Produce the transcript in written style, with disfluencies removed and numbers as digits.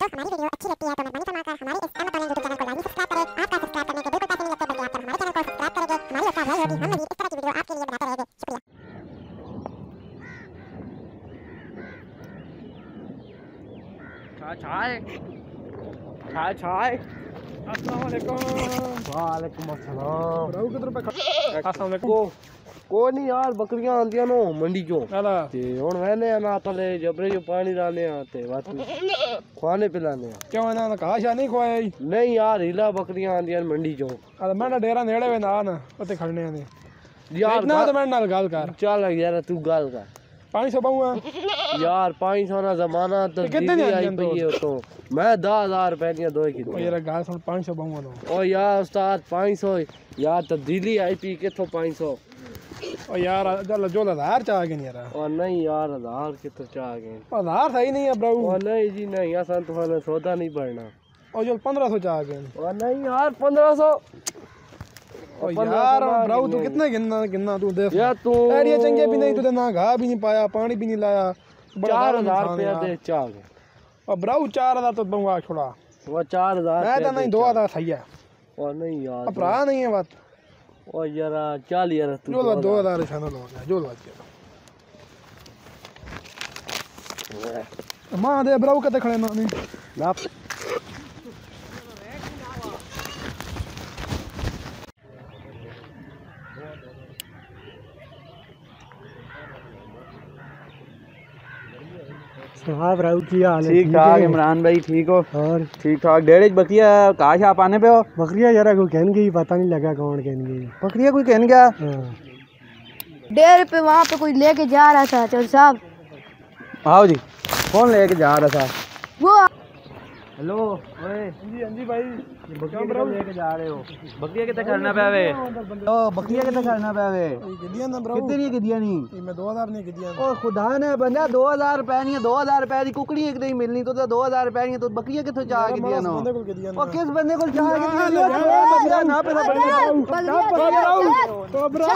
दोस्तों हमारी वीडियो अच्छी लगती है तो मेहरबानी फरमाकर हमारे इस अहमद यूट्यूब चैनल को लाइक सब्सक्राइब करें। आपका सब्सक्राइब करने के बिल्कुल पैसे नहीं लगते, बल्कि आप हमारे चैनल को सब्सक्राइब करेंगे। हमारी आपका भाई होगी, हम मजीद इस तरह की वीडियो आपके लिए बनाते रहेंगे। शुक्रिया। चाय चाय चाय। अस्सलाम वालेकुम। वालेकुम अस्सलाम। रहू किधर पे अस्सलाम वालेकुम। को नहीं यार बकरियां आंदियां नो मंडी चो हेला ते हुन वेने ना तले जबरे जो पानी डालने आते बात खाने पिलाने क्यों ना काशा नहीं खोए नहीं यार हिला बकरियां आंदियां मंडी चो अरे मैं डेरा नेड़े वे ना उते खड़ने ने यार ना तो मैं नाल गल कर चल यार तू गल कर 500 पाऊंगा यार 500 ना जमाना तो कितने दी आई पई है तो मैं 10000 रुपए दी दो की ओ यार गाल सुन 500 पाऊंगा तो ओ यार उस्ताद 500 यार तब्दीली आई पी किथों 500 ओ यार चल जो 1000 चाह के नहीं यार और नहीं यार 1000 किथों चाह गए 1000 सही नहीं है ब्रो और नहीं जी नहीं असन तो हमें सौदा नहीं बढ़ना ओ जो 1500 चाह के और नहीं यार 1500 ओ यार ब्रो तू कितने गिनना गिनना तू देख यार तू एड़िया चंगे भी नहीं तूने ना घा भी नहीं पाया पानी भी नहीं लाया 4000 रुपया दे चाह गए और ब्रो 4000 तो दूंगा छोड़ा वो 4000 मैं तो नहीं 2000 सही है और नहीं यार अब भरा नहीं है बात ओ यार चल यार तू जो 2000 चैनल हो गया जो लग गया मां दे ब्रो कते खड़े ना नहीं ना साहब राव की हाल है ठीक ठाक इमरान भाई ठीक हो और ठीक ठाक डेढ़ बकरिया काश आप आने पे हो बकरिया यार को कहन गई पता नहीं लगा कौन कहन गई बकरिया कोई कहने गया डेरे पे वहाँ पे कोई लेके जा रहा था चल साहब। आओ जी कौन लेके जा रहा था वो हेलो ओए जी हां जी भाई बकरिया लेके जा रहे हो बकरिया कितने करना पे वे ओ बकरिया कितने करना पे वे गिदिया ना ब्रो कितनी गिदिया नहीं मैं 2000 नहीं गिदिया ओ खुदा ने बंदा 2000 रुपए नहीं 2000 रुपए की कुकड़ी एक नहीं मिलनी तो 2000 रुपए नहीं तो बकरिया कितों चाह गिदिया ना बंदे को गिदिया ओ किस बंदे को चाह गिदिया ना पे तो ब्रो